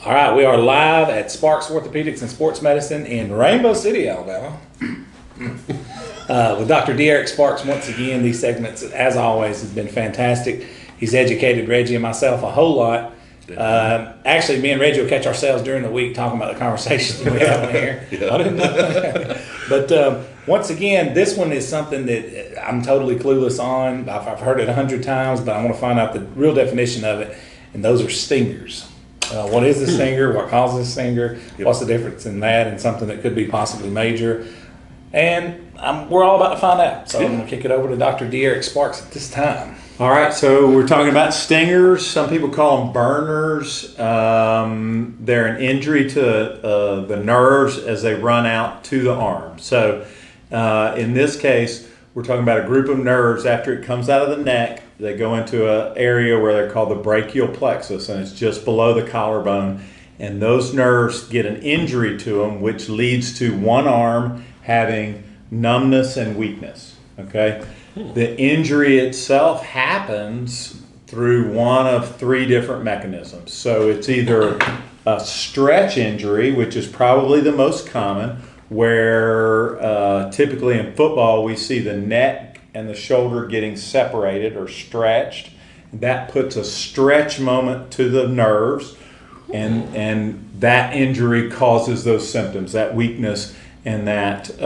All right, we are live at Sparks Orthopedics and Sports Medicine in Rainbow City, Alabama, with Dr. D. Eric Sparks once again. These segments, as always, has been fantastic. He's educated Reggie and myself a whole lot. Actually, me and Reggie will catch ourselves during the week talking about the conversations we have on here. Yeah. I didn't know that. But once again, this one is something that I'm totally clueless on. I've heard it 100 times, but I want to find out the real definition of it, and those are stingers. What is a stinger? What causes a stinger? What's the difference in that and something that could be possibly major? And we're all about to find out. So I'm going to kick it over to Dr. D. Eric Sparks at this time. All right, so we're talking about stingers. Some people call them burners. They're an injury to the nerves as they run out to the arm. So in this case, we're talking about a group of nerves. After it comes out of the neck, they go into an area where they're called the brachial plexus, and it's just below the collarbone. And those nerves get an injury to them, which leads to one arm having numbness and weakness. Okay? The injury itself happens through one of three different mechanisms. So it's either a stretch injury, which is probably the most common, where typically in football we see the neck and the shoulder getting separated or stretched. That puts a stretch moment to the nerves, and that injury causes those symptoms, that weakness and that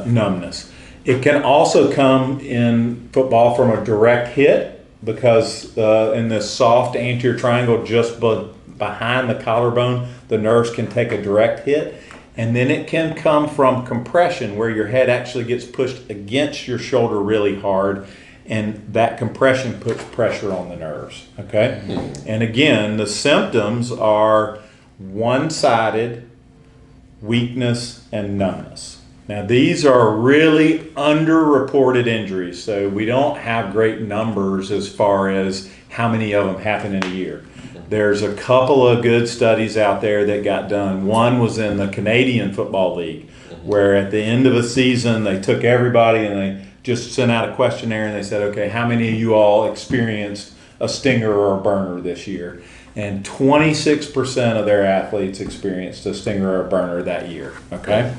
numbness. It can also come in football from a direct hit, because in this soft anterior triangle just behind the collarbone, the nerves can take a direct hit. And then it can come from compression, where your head actually gets pushed against your shoulder really hard, and that compression puts pressure on the nerves, okay? And again, the symptoms are one-sided weakness and numbness. Now, these are really underreported injuries, so we don't have great numbers as far as how many of them happen in a year. There's a couple of good studies out there that got done. One was in the Canadian Football League, where at the end of a season, they took everybody and they just sent out a questionnaire and they said, okay, how many of you all experienced a stinger or a burner this year? And 26% of their athletes experienced a stinger or a burner that year, okay?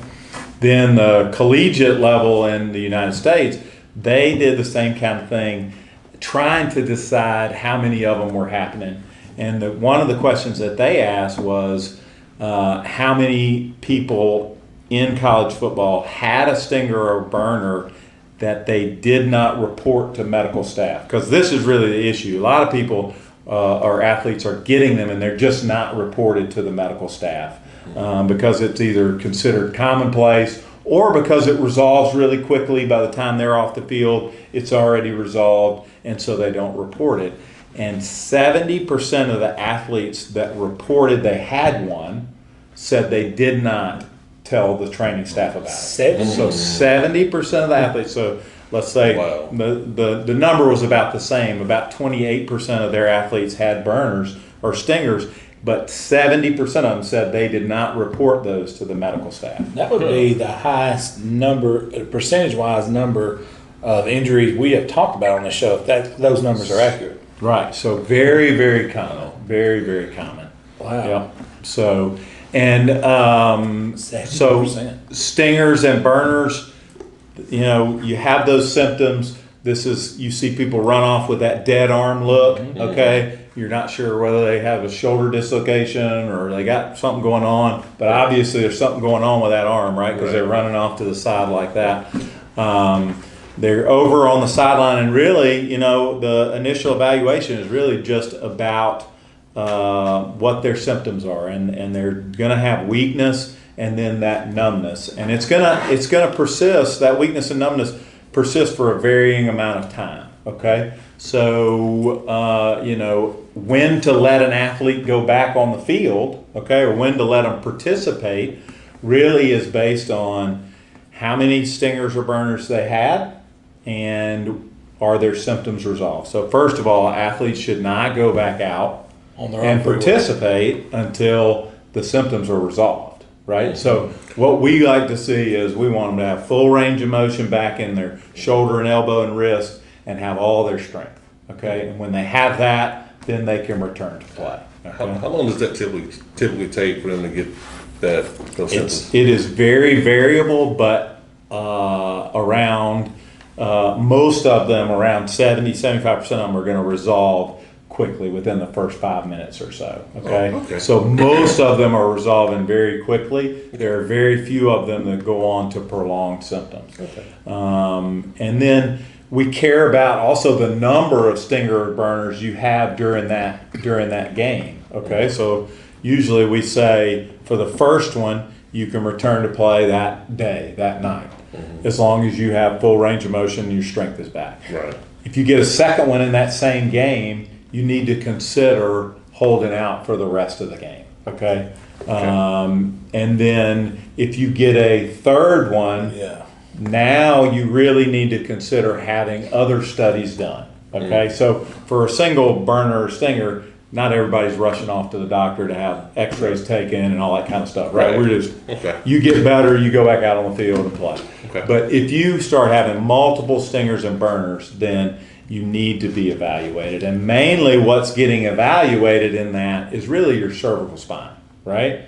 Then the collegiate level in the United States, they did the same kind of thing, trying to decide how many of them were happening. And one of the questions that they asked was how many people in college football had a stinger or a burner that they did not report to medical staff. Because this is really the issue. A lot of people or athletes are getting them and they're just not reported to the medical staff because it's either considered commonplace or because it resolves really quickly. By the time they're off the field, it's already resolved, and so they don't report it. And 70% of the athletes that reported they had one said they did not tell the training staff about it. So 70% of the athletes, so let's say the number was about the same, about 28% of their athletes had burners or stingers, but 70% of them said they did not report those to the medical staff. That would be the highest number, percentage-wise number of injuries we have talked about on the show, if those numbers are accurate. Right, so very, very common, very, very common. Wow. Yep. So, and so stingers and burners, you know, you have those symptoms. This is, you see people run off with that dead arm look, okay? You're not sure whether they have a shoulder dislocation or they got something going on, but obviously there's something going on with that arm, right? Because they're running off to the side like that. They're over on the sideline, and really, you know, the initial evaluation is really just about what their symptoms are, and they're going to have weakness and then that numbness, and it's gonna persist. That weakness and numbness persist for a varying amount of time. Okay, so you know, when to let an athlete go back on the field, okay, or when to let them participate, really is based on how many stingers or burners they had, and are their symptoms resolved. So first of all, athletes should not go back out and participate until the symptoms are resolved, right? So what we like to see is we want them to have full range of motion back in their shoulder and elbow and wrist and have all their strength, okay? And when they have that, then they can return to play. How Okay? long does that typically take for them to get those symptoms? It is very variable, but around most of them, around 75% of them are going to resolve quickly within the first 5 minutes or so. Okay? Oh, okay. So most of them are resolving very quickly. There are very few of them that go on to prolonged symptoms. Okay. And then we care about also the number of stinger burners you have during that game. Okay, so usually we say for the first one you can return to play that day, that night, as long as you have full range of motion and your strength is back. Right. If you get a second one in that same game, you need to consider holding out for the rest of the game. Okay. And then if you get a third one, Yeah. now you really need to consider having other studies done. Okay, so for a single burner or stinger, not everybody's rushing off to the doctor to have x-rays taken and all that kind of stuff, right? Right. We're just, Okay. you get better, you go back out on the field and play. Okay. But if you start having multiple stingers and burners, then you need to be evaluated. And mainly what's getting evaluated in that is really your cervical spine, right?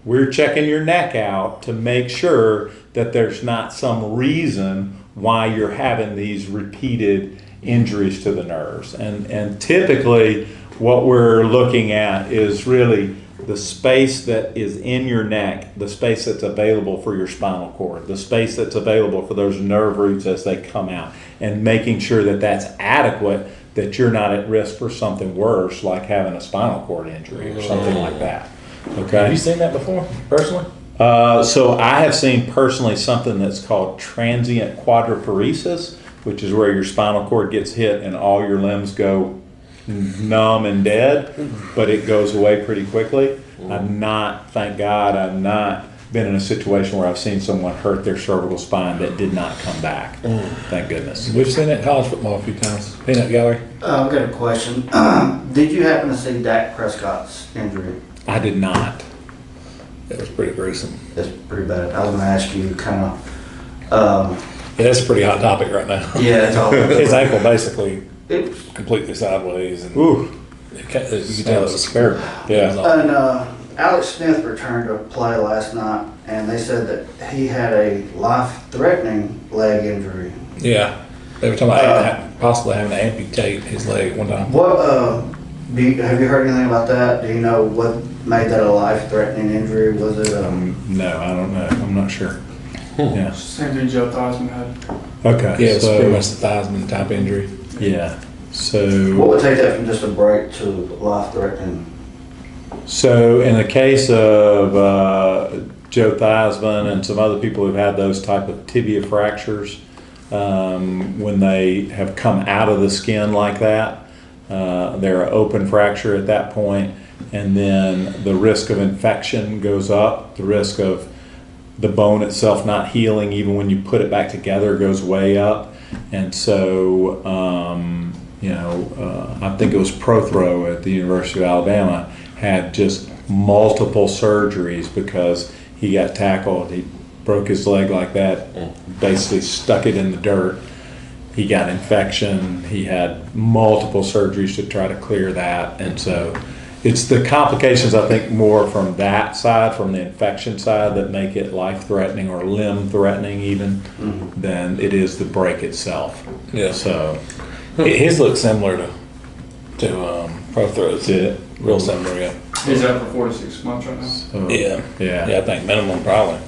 We're checking your neck out to make sure that there's not some reason why you're having these repeated injuries to the nerves. And typically what we're looking at is really the space that is in your neck, the space that's available for your spinal cord, the space that's available for those nerve roots as they come out, and making sure that that's adequate, that you're not at risk for something worse like having a spinal cord injury or something like that. Okay. Have you seen that before, personally? So I have seen personally something that's called transient quadriparesis, which is where your spinal cord gets hit and all your limbs go numb and dead, but it goes away pretty quickly. Thank God, I've not been in a situation where I've seen someone hurt their cervical spine that did not come back. Thank goodness. We've seen it in college football a few times. Peanut gallery. I've got a question. Did you happen to see Dak Prescott's injury? I did not. It was pretty gruesome. That's pretty bad. I was going to ask you kind of, Yeah, that's a pretty hot topic right now. yeah, it's all. His ankle basically It was, completely sideways, and Ooh. you could tell it was terrible. Yeah. and Alex Smith returned to play last night, and they said that he had a life-threatening leg injury. Yeah, they were talking about possibly having to amputate his leg one time. What, have you heard anything about that? Do you know what made that a life-threatening injury? Was it, No, I don't know. I'm not sure. Yeah. Same thing Joe Theismann had. Okay. Yeah, it's so, pretty much the Theismann type injury. Yeah. what So, would take that from just a break to life-threatening? in the case of Joe Theismann and some other people who've had those type of tibia fractures, when they have come out of the skin like that, they're an open fracture at that point, and then the risk of infection goes up. The risk of the bone itself not healing, even when you put it back together, goes way up. And so, I think it was Prothro at the University of Alabama had just multiple surgeries because he got tackled. He broke his leg like that, basically stuck it in the dirt. He got infection. He had multiple surgeries to try to clear that. And so it's the complications, I think, more from that side, from the infection side, that make it life-threatening or limb-threatening even, than it is the break itself. Yeah. So His looks similar to Prothro's. Did it? Real similar, yeah. He's out for 4 to 6 months right now. so, Yeah. Yeah. I think minimum probably.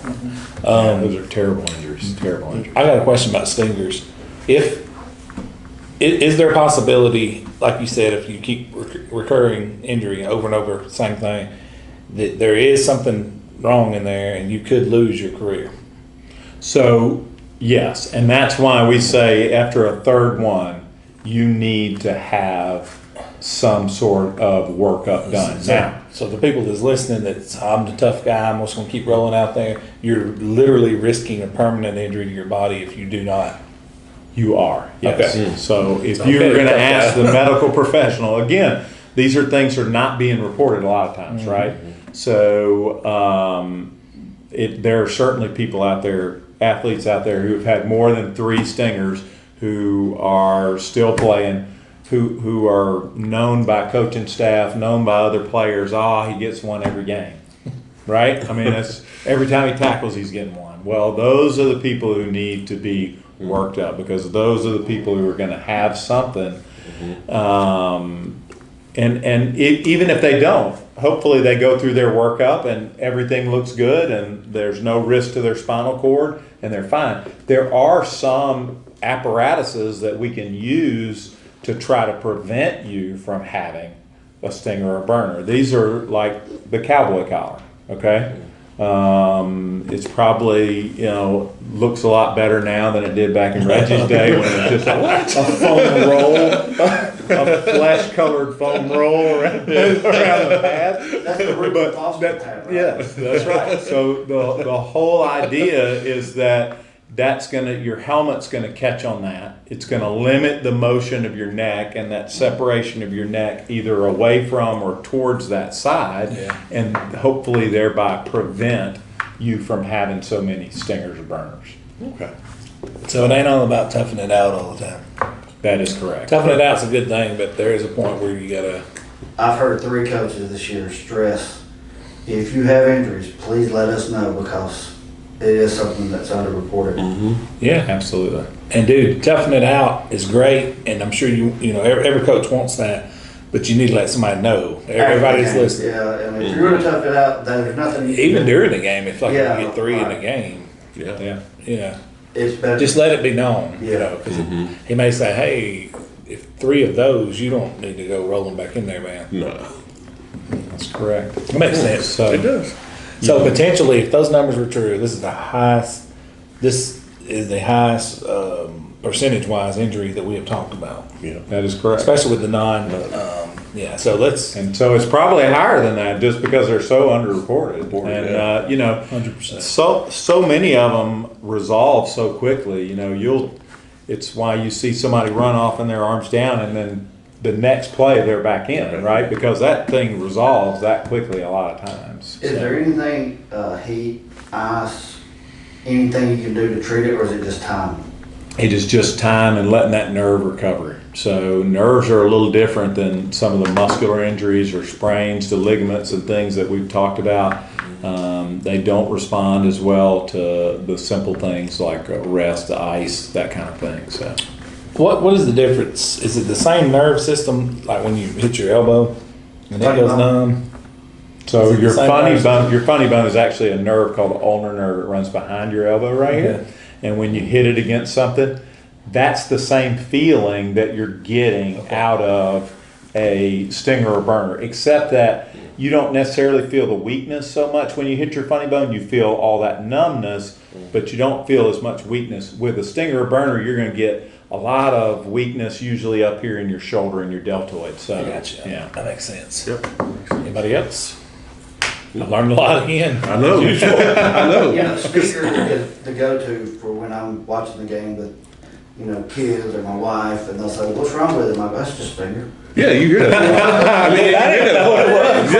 Those are terrible injuries. Terrible injuries. I got a question about stingers. Is there a possibility, like you said, if you keep recurring injury over and over, same thing, that there is something wrong in there and you could lose your career? So, yes, and that's why we say after a third one, you need to have some sort of workup done. Now, So the people that's listening, that's I'm the tough guy, I'm just going to keep rolling out there, you're literally risking a permanent injury to your body if you do not. you are, yes. Okay. So if Okay, you're going to tough guy. ask the medical professional, again, these are things that are not being reported a lot of times, right? So there are certainly people out there, athletes out there who have had more than 3 stingers who are still playing who are known by coaching staff, known by other players. He gets one every game, right? I mean, that's every time he tackles, he's getting one. Well, those are the people who need to be worked up, because those are the people who are going to have something. Even if they don't, hopefully they go through their workup and everything looks good and there's no risk to their spinal cord and they're fine. There are some apparatuses that we can use to try to prevent you from having a stinger or a burner. These are like the cowboy collar, okay? It's probably, looks a lot better now than it did back in Reggie's day when it was just a foam roll, a flesh-colored foam roll around the pad. That's the Rupert Foster pad, right? Yes, that's right. So the whole idea is that your helmet's gonna catch on that. It's gonna limit the motion of your neck and that separation of your neck either away from or towards that side, and hopefully thereby prevent you from having so many stingers or burners. Okay. So it ain't all about toughing it out all the time. That is correct. Toughing it out's a good thing, but there is a point where you gotta. I've heard 3 coaches this year stress, if you have injuries, please let us know, because it is something that's underreported. Yeah, Absolutely. and dude, toughing it out is great, and I'm sure every coach wants that, but you need to let somebody know. Everybody's listening. Yeah, I mean, if you're gonna tough it out, there's nothing you can Even do. during the game, if like Yeah, you get 3 in right. a game, Yeah. It's better. just let it be known. Yeah. Because he may say, "Hey, if 3 of those, you don't need to go rolling back in there, man." No. That's correct. It makes sense. So, It does. so potentially, if those numbers were true, this is the highest percentage-wise injury that we have talked about, Yeah. That is correct. especially with the non. So let's And so it's probably higher than that just because they're so underreported. And, 100%. so many of them resolve so quickly. It's why you see somebody run off and their arms down and then the next play they're back in, right? Because that thing resolves that quickly a lot of times. Is there anything, heat, ice, anything you can do to treat it, or is it just time? It is just time and letting that nerve recover. So nerves are a little different than some of the muscular injuries or sprains to ligaments and things that we've talked about. They don't respond as well to the simple things like rest, ice, that kind of thing. So what is the difference? Is it the same nerve system, like when you hit your elbow and it Funny goes bone. numb? So Is it the your same funny nerve bone, is actually a nerve called the ulnar nerve. It runs behind your elbow right here. And when you hit it against something, that's the same feeling that you're getting out of a stinger or burner, except that you don't necessarily feel the weakness so much. When you hit your funny bone, you feel all that numbness, but you don't feel as much weakness. With a stinger or burner, you're going to get a lot of weakness, usually up here in your shoulder and your deltoid. So, I gotcha. yeah. That makes sense. Yep. Anybody else? I learned a lot again. I know. I know. Yeah, the speaker is the go-to for when I'm watching the game with, kids or my wife, and they'll say, "What's wrong with it?" I'm like, "That's just finger." Yeah, you hear that. I mean, I didn't know what it was.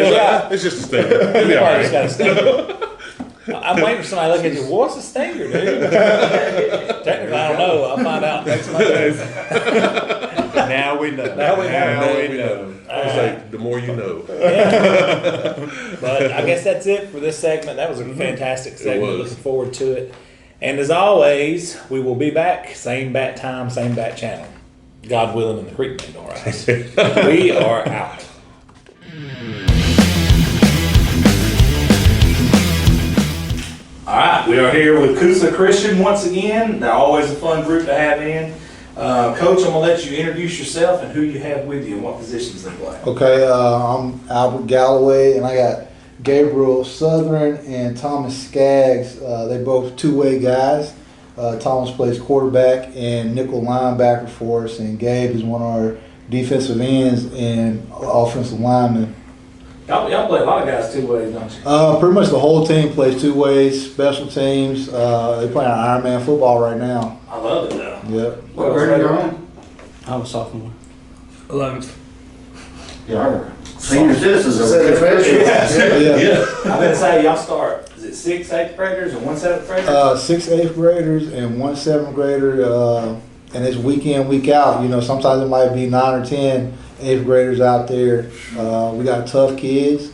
Yeah. it's just a thing. It'll be all Everybody's got right. a stinger. I'm waiting for somebody to look at you. What's a stinger, dude? Technically, I don't know. I'll find out next Monday. Now we know. Now we know. Now we we know. It's like the more you know. But I guess that's it for this segment. That was a fantastic segment. was. Looking forward to it. And as always, we will be back. Same bat time, same bat channel. God willing, and the creek may don't rise. We are out. All right, we are here with Coosa Christian once again. They're always a fun group to have in. Coach, I'm gonna let you introduce yourself and who you have with you and what positions they play. Okay, I'm Albert Galloway, and I got Gabriel Southern and Thomas Skaggs. They both two-way guys. Thomas plays quarterback and nickel linebacker for us, and Gabe is one of our defensive ends and offensive linemen. Y'all play a lot of guys two ways, don't you? Pretty much the whole team plays two ways. Special teams. They play on Ironman football right now. I love it though. Yep. What grade are you on? I'm a sophomore. 11th. Yeah, senior citizens over there. Yeah. I'm gonna say y'all start. Is it 6th, 8th graders and 1 7th grader? 6 8th graders and 1 7th grader. and it's week in, week out. You know, sometimes it might be 9 or 10 eighth graders out there. We got tough kids.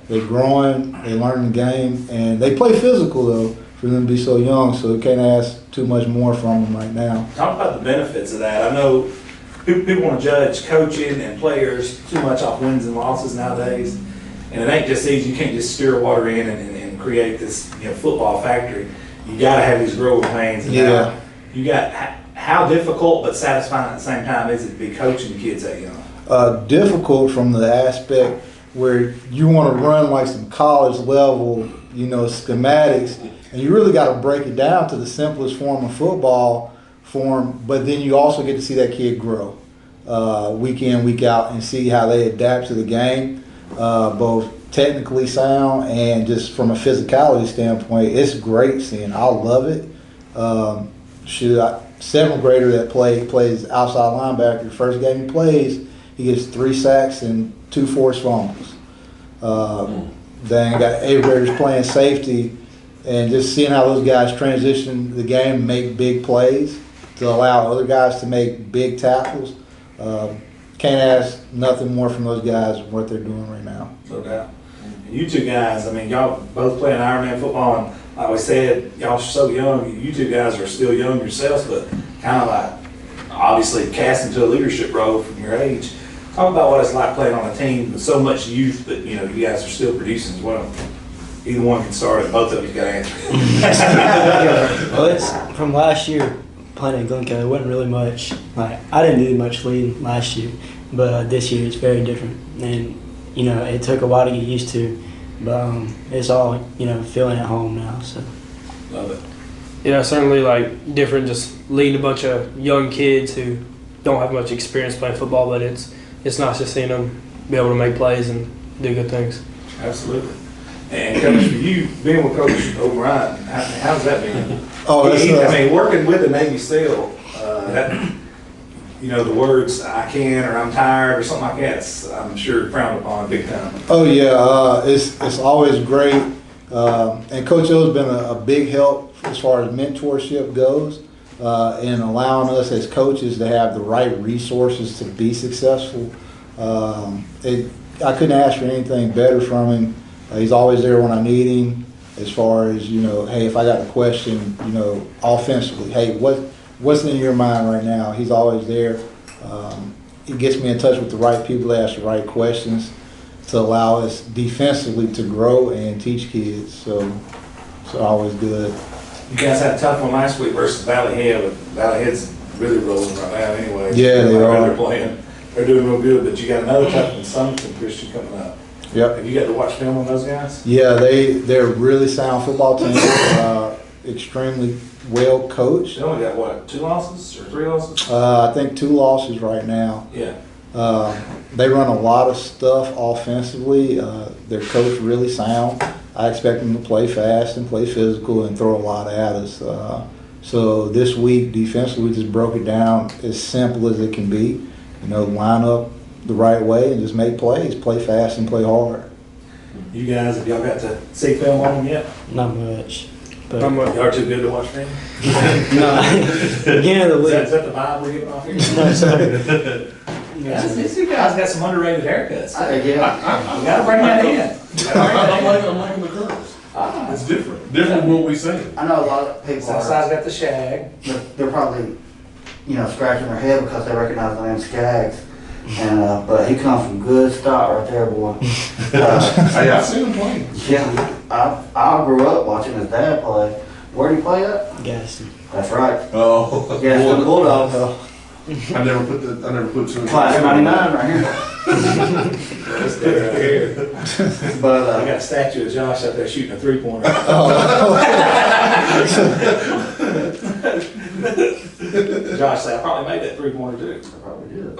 They're growing, they learn the game, and they play physical though for them to be so young. So we can't ask too much more from them right now. Talk about the benefits of that. I know people want to judge coaching and players too much off wins and losses nowadays, and it ain't just easy. You can't just stir water in and create this football factory. You got to have these growing pains. And Yeah. You got how difficult but satisfying at the same time is it to be coaching kids that young? Difficult from the aspect where you want to run like some college level, schematics, and you really got to break it down to the simplest form of football form, but then you also get to see that kid grow week in, week out, and see how they adapt to the game, both technically sound and just from a physicality standpoint. It's great seeing. I love it. Seventh grader that plays outside linebacker. First game he plays, he gets 3 sacks and 2 forced fumbles. Then got 8th graders playing safety, and just seeing how those guys transition the game and make big plays to allow other guys to make big tackles. Can't ask nothing more from those guys than what they're doing right now. No doubt. And you two guys, I mean, y'all both playing Ironman football, and like we said, y'all are so young. You two guys are still young yourselves, but kind of like obviously cast into a leadership role from your age. Talk about what it's like playing on a team with so much youth, but you guys are still producing as well. Either one can start it. Both of you got to answer. Well, it's from last year playing at Glencoe. It wasn't really much. Like I didn't do much leading last year, but this year it's very different. And it took a while to get used to, but it's all feeling at home now. So Love it. Yeah, certainly like different. Just leading a bunch of young kids who don't have much experience playing football, but it's nice to see them be able to make plays and do good things. Absolutely. And Coach, for you, being with Coach O'Brien, how's that been? Oh, that's working with the Navy SEAL, the words "I can" or "I'm tired" or something like that, I'm sure frowned upon big time. Oh yeah, it's always great, and Coach O's been a big help as far as mentorship goes, in allowing us as coaches to have the right resources to be successful. I couldn't ask for anything better from him. He's always there when I need him. As far as hey, if I got a question, offensively, hey, what's in your mind right now? He's always there. He gets me in touch with the right people to ask the right questions to allow us defensively to grow and teach kids. So it's always good. You guys had a tough one last week versus Valley Head, but Valley Head's really rolling right now anyway. Yeah, they are. They're playing. They're doing real good, but you got another tough one, Coosa Christian, coming up. Yep. Have you got to watch film on those guys? Yeah, they're a really sound football team. Extremely well coached. They only got what, 2 losses or 3 losses? I think 2 losses right now. Yeah. They run a lot of stuff offensively. Their coach really sound. I expect them to play fast and play physical and throw a lot at us. So this week defensively we just broke it down as simple as it can be. Line up the right way and just make plays, play fast and play hard. You guys, have y'all got to see film on them yet? not much. But Y'all are too good to watch film? no, beginning of the Is that league. the vibe we're getting off here? No, sorry. These two guys got some underrated haircuts. Yeah. We gotta bring that in. I'm liking the curls. It's different. Different from what we seen. I know a lot of people Southside's got the shag. they're probably, scratching their head because they recognize the name Skaggs. And, but he comes from good stock right there, boy. Hey, I seen him playing. Yeah, I grew up watching his dad play. Where did he play at? Gaston. That's right. Oh, Yeah, the Bulldogs. I never put 2 and 2 Class 99 right here. That's right here. But, I got a statue of Josh out there shooting a 3-pointer. Josh said, I probably made that 3-pointer too. I probably did.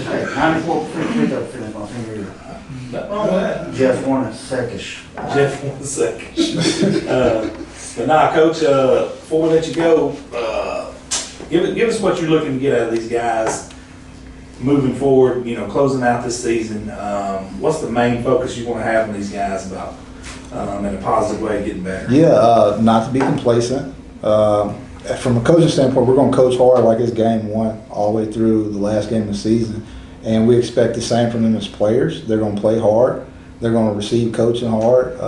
Hey, 94% free throw finish my senior year. Nothing wrong with that. Jeff Warren is seckish. Jeff, 1 second. But nah, Coach, before we let you go, give us what you're looking to get out of these guys moving forward, closing out this season. What's the main focus you want to have on these guys about in a positive way getting better? Yeah, not to be complacent. from a coaching standpoint, we're going to coach hard like it's game one all the way through the last game of the season. And we expect the same from them as players. They're going to play hard. They're going to receive coaching hard.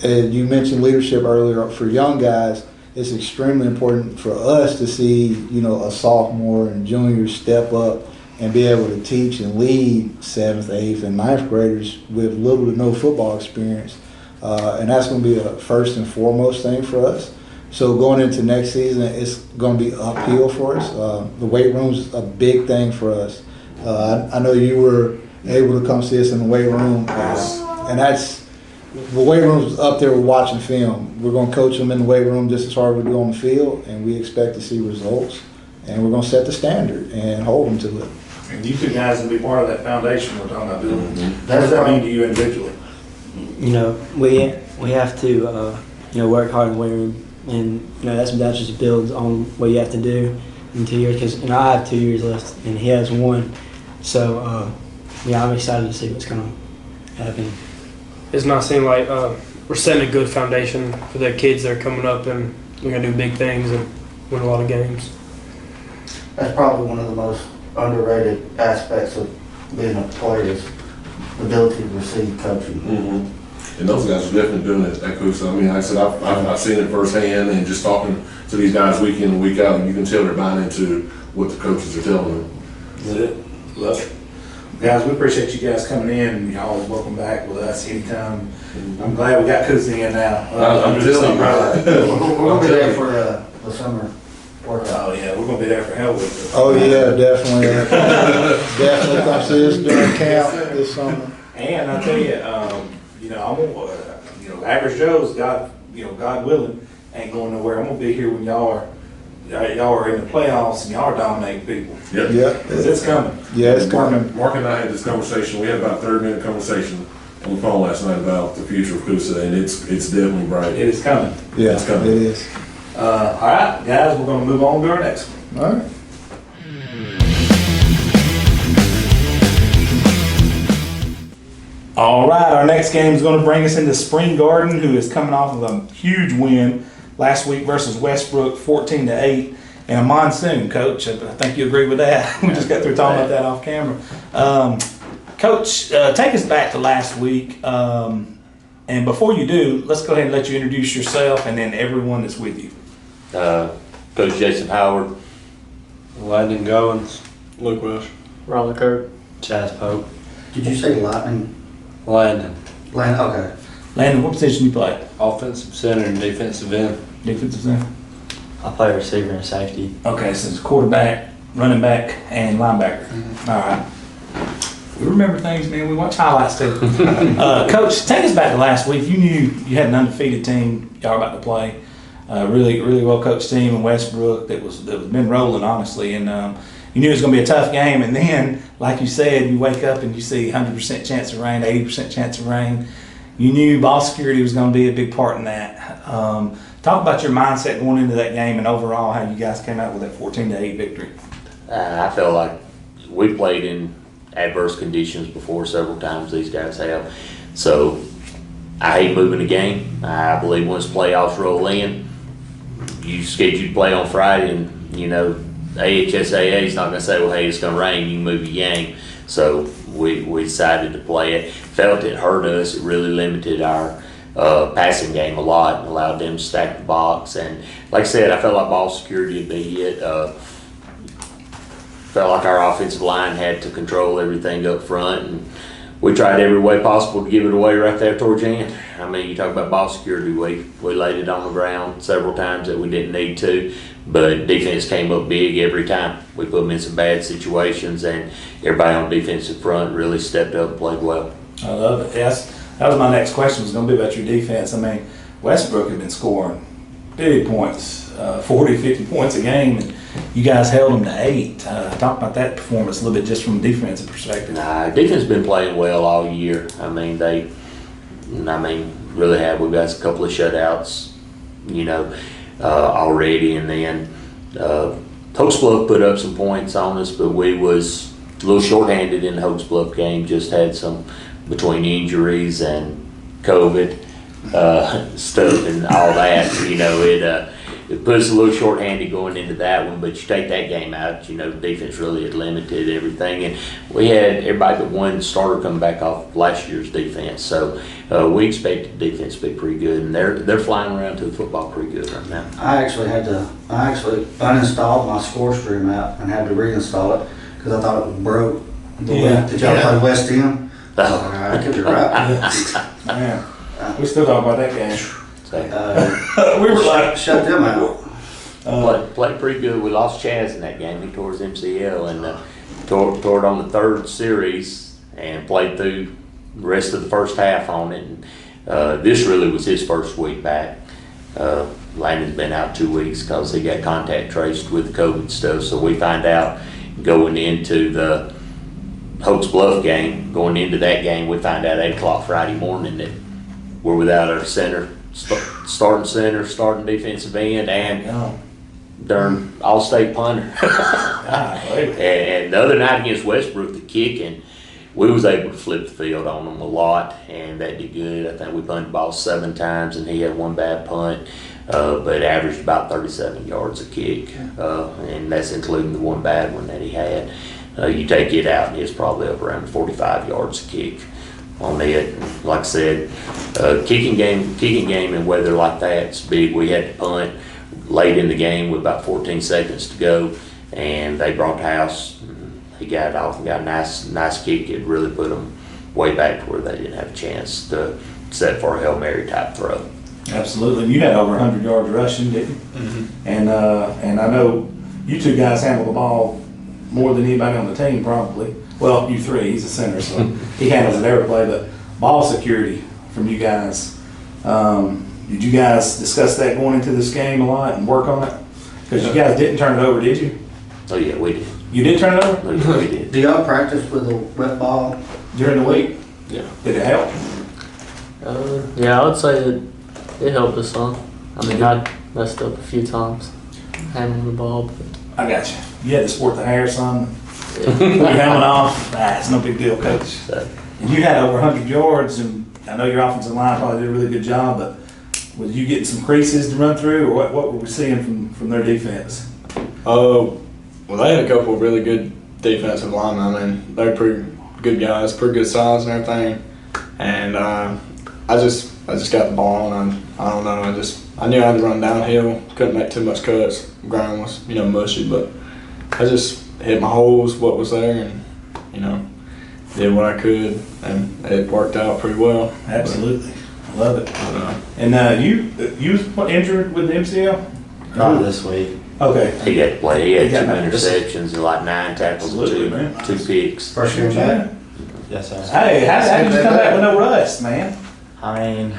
And you mentioned leadership earlier. For young guys, it's extremely important for us to see, a sophomore and junior step up and be able to teach and lead 7th, 8th, and 9th graders with little to no football experience. And that's going to be a first and foremost thing for us. So going into next season, it's going to be uphill for us. The weight room's a big thing for us. I know you were able to come see us in the weight room, and the weight room's up there with watching film. We're going to coach them in the weight room just as hard as we do on the field, and we expect to see results. And we're going to set the standard and hold them to it. And you two guys will be part of that foundation we're talking about building. What does that mean to you individually? We have to work hard in the weight room, and that just builds on what you have to do in 2 years. Because I have 2 years left, and he has 1. So I'm excited to see what's going to happen. It's not seeming like we're setting a good foundation for the kids that are coming up, and we're gonna do big things and win a lot of games. That's probably one of the most underrated aspects of being a player is the ability to receive coaching. Mm-hmm. And those guys are definitely doing it at Coosa. I mean, like I said, I've seen it firsthand, and just talking to these guys week in and week out, and you can tell they're buying into what the coaches are telling them. That's it. Love it. Guys, we appreciate you guys coming in. You're always welcome back with us anytime. I'm glad we got Coosa in now. I'm telling you, right? We'll be there for the summer workout. Oh yeah, we're gonna be there for Hell Week. Oh yeah, definitely. Definitely come see us during camp this summer. And I tell you, I'm gonna, average Joe's God willing, ain't going nowhere. I'm gonna be here when y'all are in the playoffs and y'all are dominating people. Yep. Yeah, 'Cause it's coming. yeah, it's coming. Mark and I had this conversation. We had about a 30-minute conversation on the phone last night about the future of Coosa, and it's definitely bright. It is coming. Yeah, It's coming. it is. All right, guys, we're gonna move on to our next one. All right. All right, our next game is going to bring us into Spring Garden, who is coming off of a huge win last week versus Westbrook, 14-8, in a monsoon. Coach, I think you agree with that. We just got through talking about that off camera. Coach, take us back to last week, and before you do, let's go ahead and let you introduce yourself and then everyone that's with you. Coach Jason Howard, Landon Goins. Luke Rush. Ronald Kirk. Chaz Pope, Did you say Lightning? Landon. Okay. Landon, what position you play? Offensive center and defensive end. Defensive center. I play receiver and safety. Okay, so it's quarterback, running back, and linebacker. All right. We remember things, man. We watch highlights too. Coach, take us back to last week. You knew you had an undefeated team y'all were about to play. Really, really well coached team in Westbrook that was been rolling, honestly. And you knew it was going to be a tough game. And then, like you said, you wake up and you see 100% chance of rain, 80% chance of rain. You knew ball security was going to be a big part in that. Talk about your mindset going into that game and overall how you guys came out with that 14-8 victory. I felt like we played in adverse conditions before several times. These guys have. So I hate moving the game. I believe once playoffs roll in, you schedule to play on Friday, and AHSAA is not going to say, well, hey, it's going to rain, you can move your game. So we decided to play it. Felt it hurt us. It really limited our passing game a lot and allowed them to stack the box. And like I said, I felt like ball security would be it. Felt like our offensive line had to control everything up front, and we tried every way possible to give it away right there towards the end. I mean, you talk about ball security, we laid it on the ground several times that we didn't need to, but defense came up big every time. We put them in some bad situations, and everybody on the defensive front really stepped up and played well. I love it. Yes, that was my next question, was going to be about your defense. I mean, Westbrook had been scoring big points, 40, 50 points a game, and you guys held them to 8. Talk about that performance a little bit just from a defensive perspective. Defense has been playing well all year. I mean, really have. We've got a couple of shutouts, already, and then Hokes Bluff put up some points on us, but we was a little shorthanded in the Hokes Bluff game. Just had some between injuries and COVID stuff and all that. it put us a little short-handed going into that one, but you take that game out, you know, defense really had limited everything. And we had everybody but one starter coming back off last year's defense. So we expected the defense to be pretty good, and they're flying around to the football pretty good right now. I actually uninstalled my score stream app and had to reinstall it because I thought it was broke. Did y'all play West End? I could be right. Man, we still talk about that game. So, We were like, Shut them out. played pretty good. We lost Chaz in that game. He tore his MCL and tore it on the third series and played through the rest of the first half on it. And, this really was his first week back. Landon's been out 2 weeks because he got contact traced with the COVID stuff. So we find out going into the Hokes Bluff game, going into that game, we find out 8 o'clock Friday morning that we're without our center, starting center, starting defensive end, and darn all-state punter. And the other night against Westbrook, the kicking, we was able to flip the field on them a lot, and that did good. I think we punted the ball 7 times, and he had 1 bad punt, but averaged about 37 yards a kick, and that's including the 1 bad one that he had. You take it out, and it's probably up around 45 yards a kick on it. And like I said, kicking game in weather like that's big. We had to punt late in the game with about 14 seconds to go, and they brought the house. He got off and got a nice kick. It really put them way back to where they didn't have a chance to set for a Hail Mary type throw. absolutely. You had over 100 yards rushing, didn't you? Mm-hmm. And I know you two guys handle the ball more than anybody on the team, probably. Well, you three. He's a center, so he handles it every play. But ball security from you guys. Did you guys discuss that going into this game a lot and work on it? Because you guys didn't turn it over, did you? Oh yeah, we did. You did turn it over? Oh, yeah, we did. Do y'all practice with a wet ball? During the week? Yeah. Did it help? Yeah, I would say it helped us some. I mean, I messed up a few times handling the ball, but I got you. You had to sport the hair, son. Put your helmet off. It's no big deal, coach. So, And you had over 100 yards, and I know your offensive line probably did a really good job, but was you getting some creases to run through, or what were we seeing from their defense? Oh, well, they had a couple of really good defensive linemen. I mean, they're pretty good guys, pretty good size and everything. And I just got the ball, and I don't know. I knew I had to run downhill. Couldn't make too much cuts. Ground was, mushy, but I just hit my holes, what was there, and did what I could, and it worked out pretty well. Absolutely, I love it. And you was injured with the MCL? Not this week. Okay. he got to play. He had He got 2 back. interceptions and like 9 tackles and Absolutely, man. 2 picks. First year back? Yes, sir. Hey, how did you come back with no rust, man? I mean,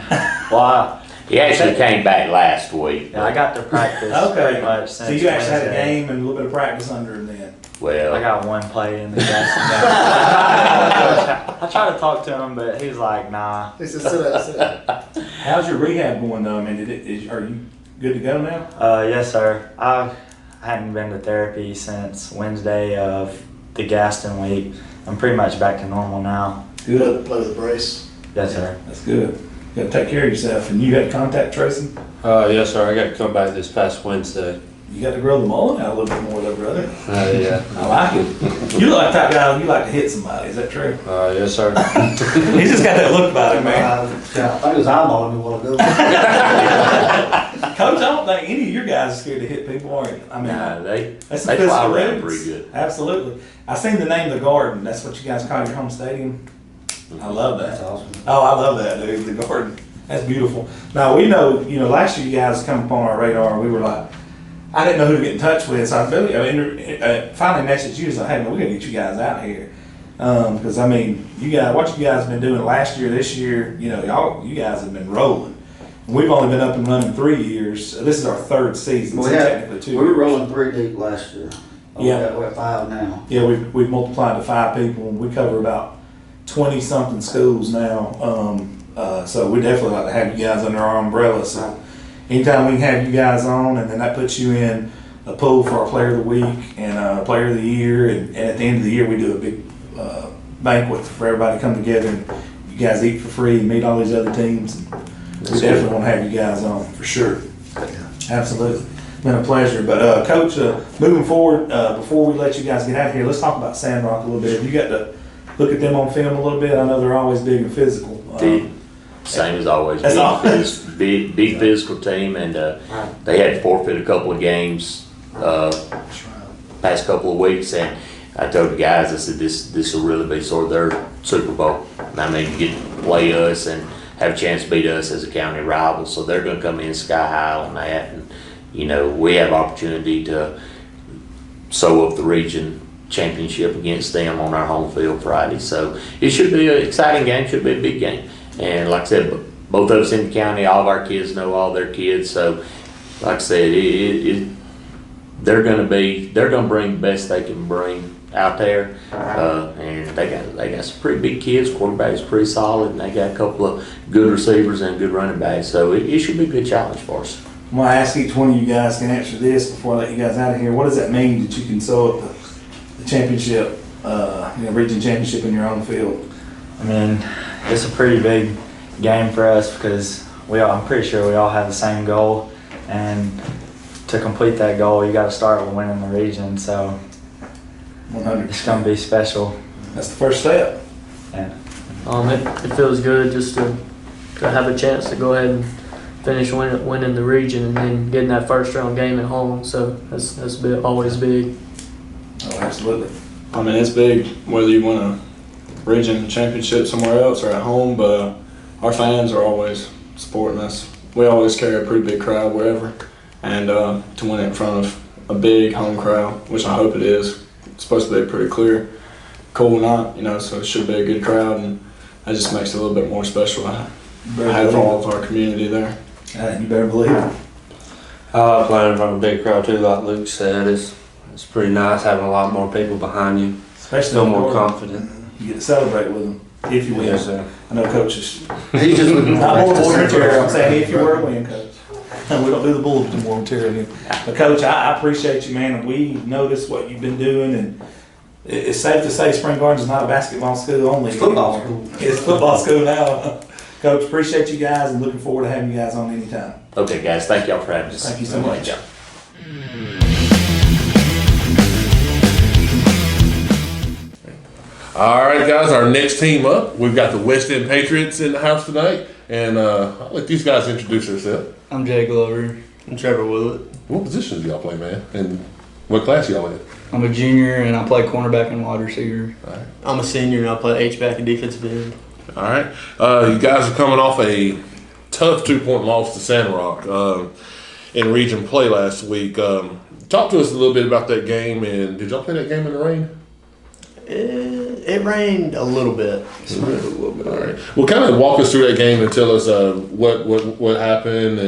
well, He actually came back last week. I got to practice pretty much since So you actually had a Wednesday. game and a little bit of practice under him then? Well, I got 1 play in the Jackson game. I tried to talk to him, but he was like, nah. He said, sit down. How's your rehab going though? I mean, are you good to go now? Yes, sir. I hadn't been to therapy since Wednesday of the Gaston week. I'm pretty much back to normal now. Good. Play with a brace. Yes, sir. That's good. You gotta take care of yourself. And you had contact tracing? yes, sir. I got to come back this past Wednesday. You got to grow the mullet out a little bit more though, brother. Yeah. I like it. You look like that guy, you like to hit somebody, is that true? Yes, sir. He's just got that look about him, man. I think it was eyeballing me a while ago. Coach, I don't think any of your guys are scared to hit people, are you? I mean, nah, they that's some fly physical around dudes. pretty good. Absolutely. I seen the name of the Garden. That's what you guys call your home stadium. I love That's that. awesome. Oh, I love that, dude. The Garden. That's beautiful. Now we know, last year you guys come upon our radar, and we were like, I didn't know who to get in touch with, so I finally messaged you and said, hey, man, we gotta get you guys out here. Because I mean, what you guys have been doing last year, this year, you guys have been rolling. And we've only been up and running 3 years. This is our 3rd season, so technically 2 we were years. rolling 3 deep last year. Yeah. We're at 5 now. Yeah, we've multiplied to 5 people, and we cover about 20-something schools now. So we definitely like to have you guys under our umbrella. So anytime we can have you guys on, and then that puts you in a pool for our player of the week and player of the year. And at the end of the year, we do a big banquet for everybody to come together, and you guys eat for free and meet all these other teams. And we definitely want to have you guys on for sure. Absolutely. Been a pleasure. But Coach, moving forward, before we let you guys get out of here, let's talk about Sandrock a little bit. Have you got to look at them on film a little bit? I know they're always big and physical. Same as always. As always. Big physical team, and they had to forfeit a couple of games past couple of weeks, and I told the guys, I said, this will really be sort of their Super Bowl. I mean, you get to play us and have a chance to beat us as a county rival, so they're going to come in sky high on that, and you know, we have opportunity to sew up the region championship against them on our home field Friday. So it should be an exciting game, should be a big game. And like I said, both of us in the county, all of our kids know all their kids. So like I said, they're going to bring the best they can bring out there. And they got some pretty big kids. Quarterback's pretty solid, and they got a couple of good receivers and good running backs. So it should be a good challenge for us. I'm going to ask each one of you guys can answer this before I let you guys out of here. What does that mean that you can sew up the championship, region championship in your own field? I mean, it's a pretty big game for us because I'm pretty sure we all have the same goal, and to complete that goal, you got to start with winning the region. So 100%. It's going to be special. That's the first step. Yeah. It feels good just to have a chance to go ahead and finish winning the region and then getting that first round game at home. So that's always big. Oh, absolutely. I mean, it's big whether you win a region championship somewhere else or at home, but our fans are always supporting us. We always carry a pretty big crowd wherever, and to win it in front of a big home crowd, which I hope it is. It's supposed to be pretty clear, cool night, so it should be a good crowd, and that just makes it a little bit more special. I have all of our community there. You better believe it. I like playing in front of a big crowd too, like Luke said. It's pretty nice having a lot more people behind you. Especially feel more confident. You get to celebrate with them if you win. Yes, sir. I know coaches. He's just looking Not more for material. I'm saying if you were to win, coach. We don't do the bulletin more material. But coach, I appreciate you, man. And we noticed what you've been doing, and it's safe to say Spring Gardens is not a basketball school only. It's football school. It's football school now. Coach, appreciate you guys and looking forward to having you guys on anytime. Okay, guys, thank y'all for having us. Thank you so much. All right, guys, our next team up, we've got the West End Patriots in the house tonight, and I'll let these guys introduce themselves. I'm Jay Glover. I'm Trevor Willett. What positions do y'all play, man? And what class y'all in? I'm a junior and I play cornerback and wide receiver. All right. I'm a senior and I play H-back and defensive end. All right. You guys are coming off a tough 2-point loss to Sandrock in region play last week. Talk to us a little bit about that game, and did y'all play that game in the rain? It rained a little bit. All right. Well, kind of walk us through that game and tell us what happened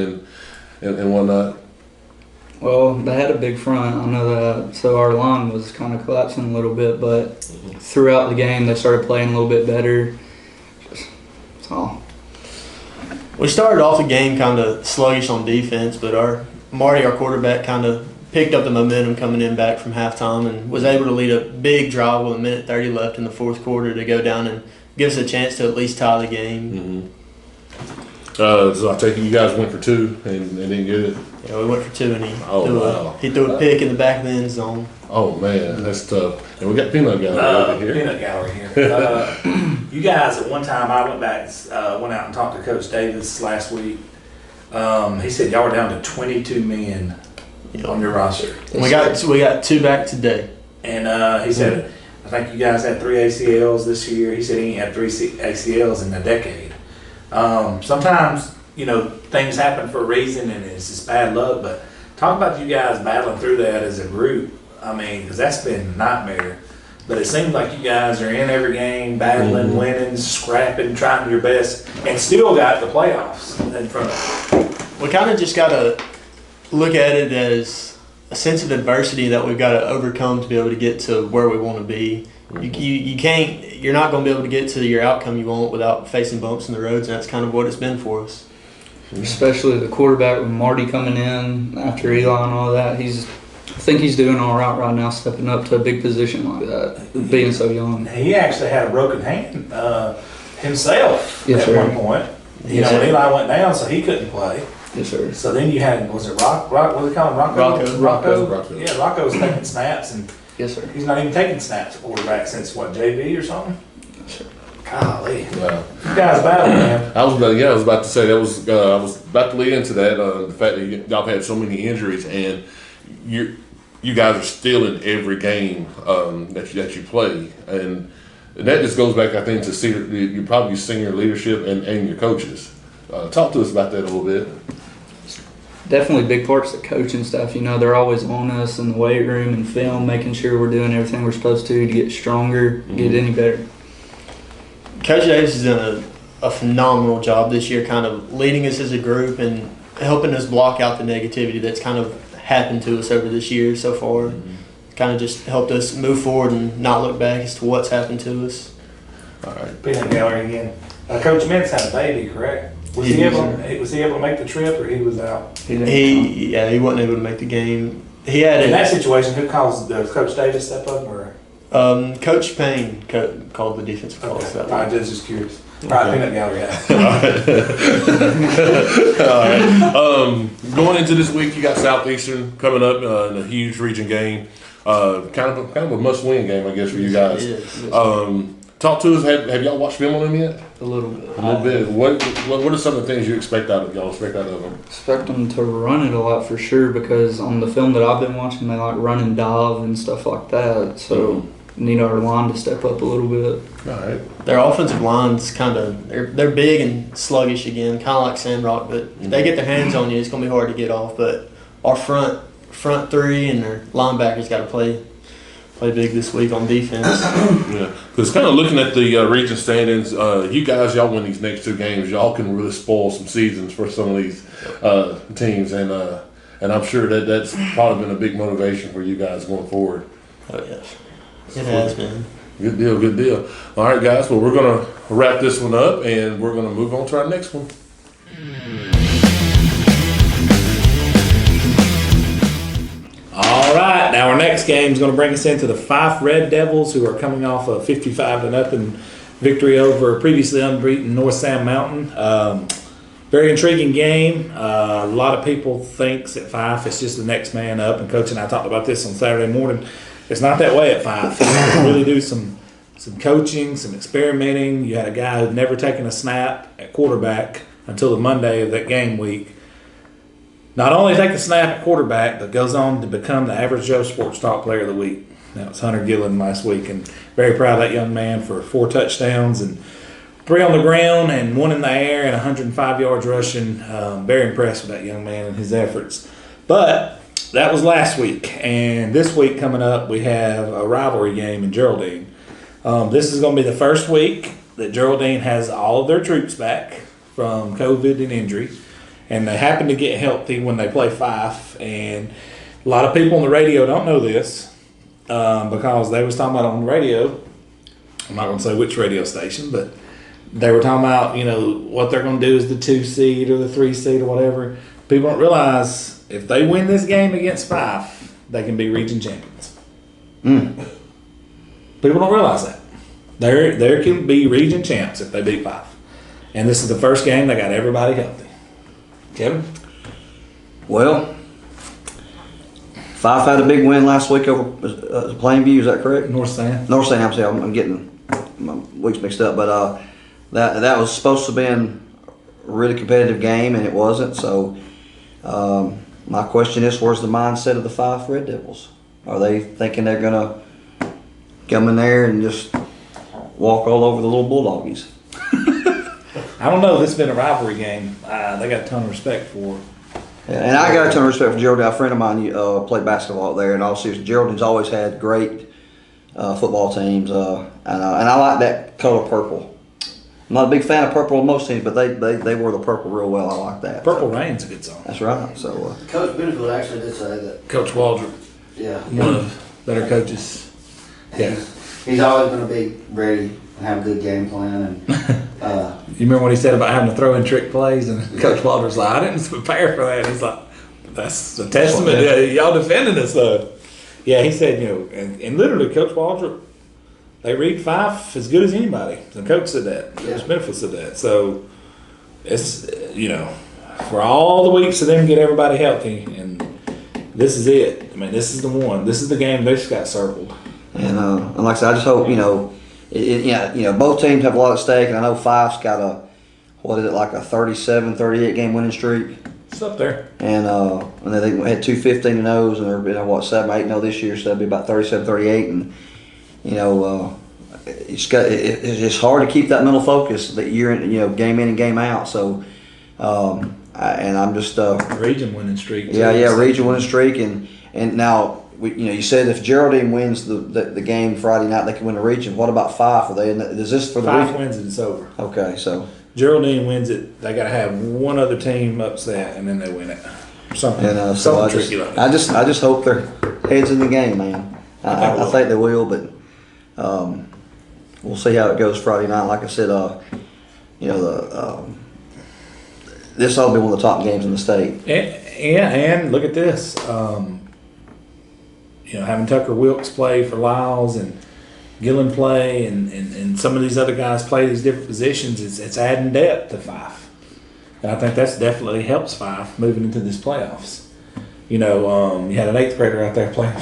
and whatnot. Well, they had a big front. I know that. So our line was kind of collapsing a little bit, but throughout the game they started playing a little bit better. That's all. We started off the game kind of sluggish on defense, but Marty, our quarterback, kind of picked up the momentum coming in back from halftime and was able to lead a big drive with 1:30 left in the fourth quarter to go down and give us a chance to at least tie the game. Mm-hmm. So I take it you guys went for 2 and didn't get it? Yeah, we went for 2 and he threw a pick in the back of the end zone. Oh man, that's tough. And we got Peanut Gallery over here. Peanut Gallery here. You guys, at one time, I went out and talked to Coach Davis last week. He said y'all were down to 22 men on your roster. We got 2 back today. And he said, I think you guys had 3 ACLs this year. He said he ain't had 3 ACLs in a decade. Sometimes, things happen for a reason and it's just bad luck, but talk about you guys battling through that as a group. I mean, because that's been a nightmare. But it seems like you guys are in every game, battling, winning, scrapping, trying your best, and still got the playoffs in front of you. We kind of just got to look at it as a sense of adversity that we've got to overcome to be able to get to where we want to be. You're not going to be able to get to your outcome you want without facing bumps in the roads, and that's kind of what it's been for us. Especially the quarterback with Marty coming in after Eli and all that. I think he's doing all right now, stepping up to a big position like that, being so young. He actually had a broken hand himself Yes, at sir. one point. When Eli went down, so he couldn't play. Yes, sir. So then you had, was it Rock, what do they call him, Rocco. Yeah, Rocco's taking snaps, and Yes, sir. he's not even taking snaps at quarterback since, what, JV or something? Yes, sir. Golly. Wow. You guys battle, man. I was about to say that was I was about to lead into that the fact that y'all have had so many injuries and you guys are still in every game that you play, and that just goes back, I think, to you probably senior leadership and your coaches. Talk to us about that a little bit. Definitely big parts of the coaching stuff. You know, they're always on us in the weight room and film, making sure we're doing everything we're supposed to get stronger, get any better. Coach Davis has done a phenomenal job this year, kind of leading us as a group and helping us block out the negativity that's kind of happened to us over this year so far. Kind of just helped us move forward and not look back as to what's happened to us. All right. Peanut gallery again. Coach Mintz had a baby, correct? Was he able to make the trip, or he was out? He wasn't able to make the game. He had in that situation. Who calls Coach Davis step up, or Coach Payne called the defensive calls. Okay. I was just curious. All right, peanut gallery. All right. Going into this week, you got Southeastern coming up in a huge region game. Kind of a must-win game, I guess, for you guys. Talk to us. Have y'all watched film on them yet? A little bit. A little bit. What are some of the things you expect out of them? Expect them to run it a lot for sure, because on the film that I've been watching, they like run and dive and stuff like that. So need our line to step up a little bit. All right. Their offensive line's kind of they're big and sluggish again, kind of like Sandrock, but if they get their hands on you, it's gonna be hard to get off. But our front three and their linebackers got to play big this week on defense. Yeah, because kind of looking at the region standings, y'all win these next two games, y'all can really spoil some seasons for some of these teams, and I'm sure that's probably been a big motivation for you guys going forward. Oh yes, it has been. Good deal. All right, guys. Well, we're gonna wrap this one up, and we're gonna move on to our next one. All right, now our next game is going to bring us into the Fyffe Red Devils, who are coming off a 55-0 victory over previously unbeaten North Sam Mountain. Very intriguing game. A lot of people thinks at Fyffe it's just the next man up, and Coach and I talked about this on Saturday morning. It's not that way at Fyffe. You really do some coaching, some experimenting. You had a guy who'd never taken a snap at quarterback until the Monday of that game week. Not only take the snap at quarterback, but goes on to become the Average Joe Sports Talk Player of the Week. That was Hunter Gillen last week, and very proud of that young man for 4 touchdowns and 3 on the ground and 1 in the air and 105 yards rushing. Very impressed with that young man and his efforts. But that was last week, and this week coming up, we have a rivalry game in Geraldine. This is going to be the first week that Geraldine has all of their troops back from COVID and injury. And they happen to get healthy when they play Fyffe. And a lot of people on the radio don't know this because they was talking about it on the radio. I'm not going to say which radio station, but they were talking about, what they're going to do is the 2 seed or the 3 seed or whatever. People don't realize if they win this game against Fyffe, they can be region champions. People don't realize that. There can be region champs if they beat Fyffe. And this is the first game they got everybody healthy. Kevin? Well, Fyffe had a big win last week over Plainview, is that correct? North Sam. I'm getting my weeks mixed up, but that was supposed to be a really competitive game, and it wasn't. So my question is, where's the mindset of the Fyffe Red Devils? Are they thinking they're going to come in there and just walk all over the little Bulldogies? I don't know. This has been a rivalry game. They got a ton of respect for. Yeah, and I got a ton of respect for Geraldine. A friend of mine played basketball there, and also Geraldine's always had great football teams, and I like that color purple. I'm not a big fan of purple on most teams, but they wore the purple real well. I like that. Purple Rain's a good song. That's right. So Coach Benefield actually did say that. Coach Waldrop. Yeah. One of better coaches. Yeah. He's always going to be ready and have a good game plan. And you remember what he said about having to throw in trick plays? And Coach Waldrop's like, I didn't prepare for that. He's like, that's a testament to y'all defending us, though. Yeah, he said, and literally, Coach Waldrop, they read Fyffe as good as anybody. The coach said that. Coach Benefield said that. So, it's, for all the weeks of them get everybody healthy, and this is it. I mean, this is the one. This is the game they just got circled. And like I said, I just hope, both teams have a lot at stake, and I know Fyffe's got like a 37, 38 game winning streak. It's up there. And they had 2 15-0s, and they're 7, 8-0 this year, so that'd be about 37, 38. And it's hard to keep that mental focus that you're in, game in and game out. So, I'm just region winning streak. Region winning streak, and now you said if Geraldine wins the game Friday night, they can win the region. What about Fyffe? Is this for the Fyffe region? wins it, it's over. Okay, so Geraldine wins it. They got to have one other team upset, and then they win it. Something, so something tricky like that. I just hope their heads in the game, man. I think they will, but we'll see how it goes Friday night. Like I said, this ought to be one of the top games in the state. And look at this. Having Tucker Wilkes play for Lyles and Gillen play and some of these other guys play these different positions, it's adding depth to Fyffe. And I think that's definitely helps Fyffe moving into this playoffs. You had an 8th grader out there playing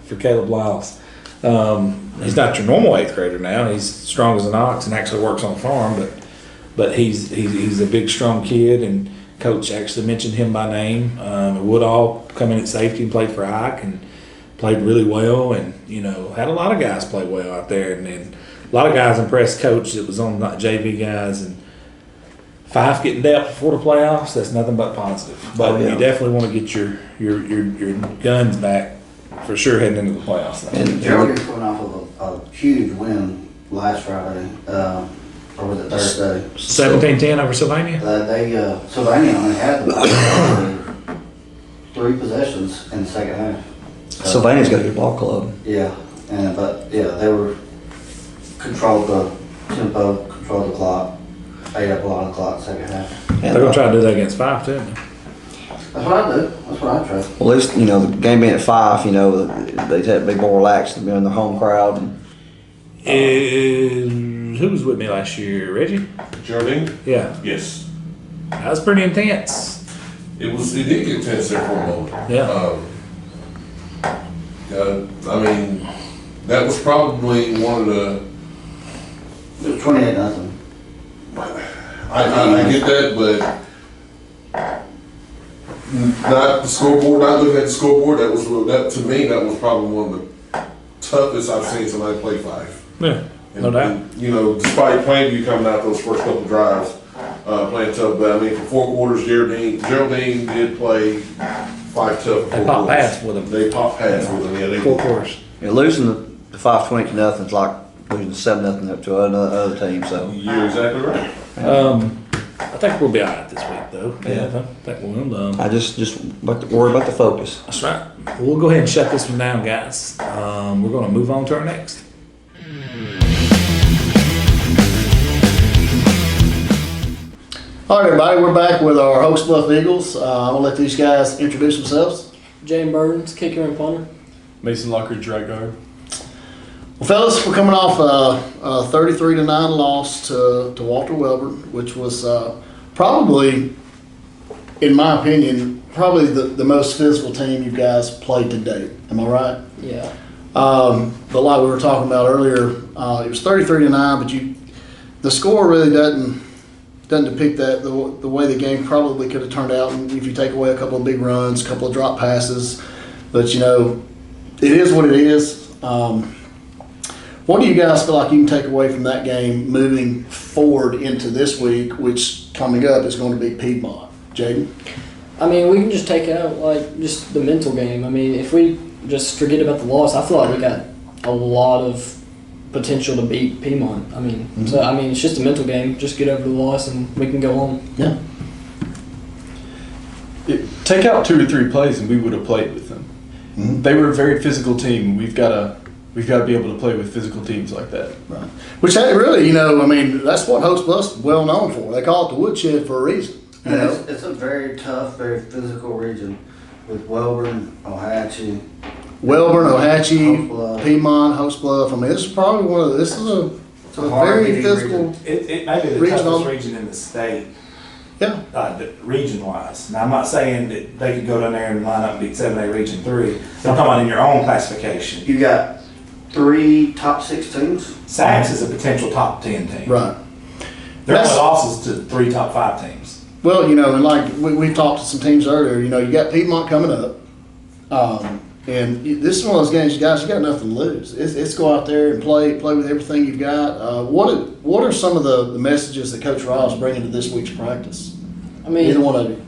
for Caleb Lyles. He's not your normal 8th grader now. He's strong as an ox and actually works on a farm, but he's a big, strong kid, and Coach actually mentioned him by name. Woodall come in at safety and played for Ike and played really well, and had a lot of guys play well out there, and a lot of guys impressed Coach that was on JV guys, and Fyffe getting depth before the playoffs, that's nothing but positive. But you definitely want to get your guns back for sure heading into the playoffs. And Geraldine's coming off of a huge win last Friday, or was it Thursday? 17-10 over Sylvania? Sylvania only had 3 possessions in the second half. Sylvania's got a good ball club. Yeah, they were controlled the tempo, controlled the clock, ate up a lot of the clock second half. They're going to try to do that against Fyffe too. That's what I do. That's what I try. Well, at least, the game being at Fyffe, they'd have to be more relaxed than being the home crowd. Who was with me last year? Reggie? Geraldine? Yeah. Yes. That was pretty intense. It did get intense there for a moment. Yeah. That was probably one of the. It was 28-0. I get that, but not the scoreboard. Not looking at the scoreboard. That to me, that was probably one of the toughest I've seen somebody play Fyffe. Yeah, no doubt. Despite Plainview coming out those first couple drives, playing tough, but for 4 quarters, Geraldine did play Fyffe tough. They popped pads with them. They popped pads with them. Yeah, they 4 quarters. Losing the 5-20 is like losing 7-0 up to another team. So you're exactly right. I think we'll be all right this week, though. Yeah, I think we'll. I just worry about the focus. That's right. We'll go ahead and shut this one down, guys. We're going to move on to our next. All right, everybody, we're back with our Hokes Bluff Eagles. I'm going to let these guys introduce themselves. Jane Burns, kicker and punter. Mason Lockridge, right guard. Well, fellas, we're coming off a 33-9 loss to Walter Welborn, which was probably, in my opinion, probably the most physical team you guys played to date. Am I right? Yeah. But like we were talking about earlier, it was 33-9, but the score really doesn't depict that the way the game probably could have turned out. And if you take away a couple of big runs, a couple of drop passes, but it is what it is. What do you guys feel like you can take away from that game moving forward into this week, which coming up is going to be Piedmont? Jaden? We can just take out just the mental game. If we just forget about the loss, I feel like we got a lot of potential to beat Piedmont. So it's just a mental game. Just get over the loss and we can go home. Yeah. Take out 2 or 3 plays and we would have played with them. Mm-hmm. They were a very physical team. We've got to be able to play with physical teams like that. Right. Which really, that's what Hokes Bluff's well known for. They call it the woodshed for a reason. It's a very tough, very physical region with Welborn, Ohatchee. Piedmont, Hokes Bluff. This is probably this is a very physical It may be the toughest region in the state. Yeah. Region-wise. Now, I'm not saying that they could go down there and line up and beat 7A Region 3. I'm talking about in your own classification. You got 3 top 6 teams. Saks is a potential top 10 team. Right. There are losses to 3 top 5 teams. Well, and like we talked to some teams earlier, you got Piedmont coming up. And this is one of those games, guys, you got nothing to lose. It's go out there and play with everything you've got. What are some of the messages that Coach Ross bringing to this week's practice? I mean, either one of you.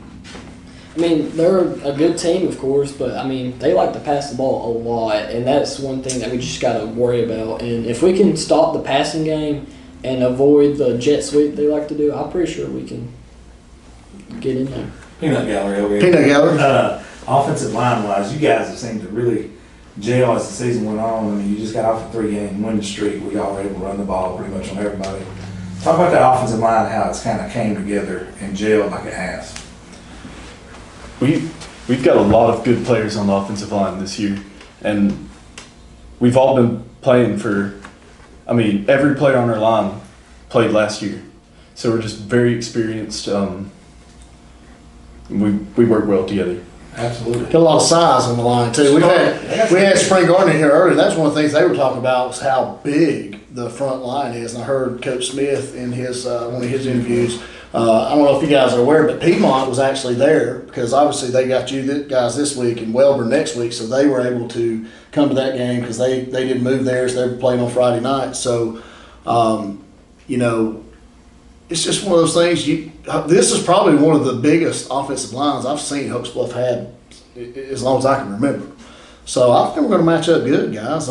I mean, they're a good team, of course, but I mean, they like to pass the ball a lot, and that's one thing that we just got to worry about. And if we can stop the passing game and avoid the jet sweep they like to do, I'm pretty sure we can get in there. Peanut gallery over here. Peanut gallery. Offensive line wise, you guys have seemed to really gel as the season went on. I mean, you just got off a 3-game winning streak where y'all were able to run the ball pretty much on everybody. Talk about that offensive line, how it's kind of came together and gelled like it has. We've got a lot of good players on the offensive line this year, and we've all been playing for. I mean, every player on our line played last year, so we're just very experienced. We work well together. Absolutely. Got a lot of size on the line too. We had Spring Garden here earlier. That's one of the things they were talking about was how big the front line is. And I heard Coach Smith in his one of his interviews. I don't know if you guys are aware, but Piedmont was actually there because obviously they got you guys this week and Welburn next week, so they were able to come to that game because they didn't move theirs. They were playing on Friday night, so it's just one of those things. This is probably one of the biggest offensive lines I've seen Hokes Bluff had as long as I can remember. So I think we're going to match up good, guys.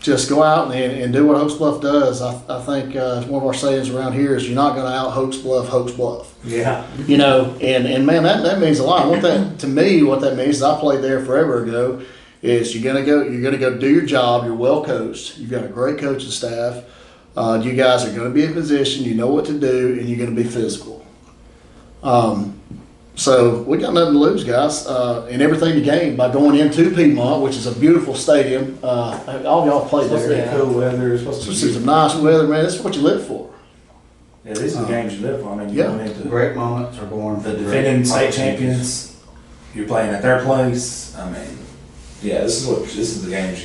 Just go out and do what Hokes Bluff does. I think one of our sayings around here is you're not going to out Hokes Bluff. Yeah. And man, that means a lot. What that means is I played there forever ago. Is you're gonna go do your job. You're well coached. You've got a great coaching staff. You guys are going to be in position. You know what to do, and you're going to be physical. So we got nothing to lose, guys, and everything to gain by going into Piedmont, which is a beautiful stadium. All of y'all played there. It's supposed to be cool weather. It's supposed to be some nice weather, man. This is what you live for. Yeah, these are the games you live for. I mean, you're going into great moments are born. The defending state champions. You're playing at their place. I mean, yeah, this is the games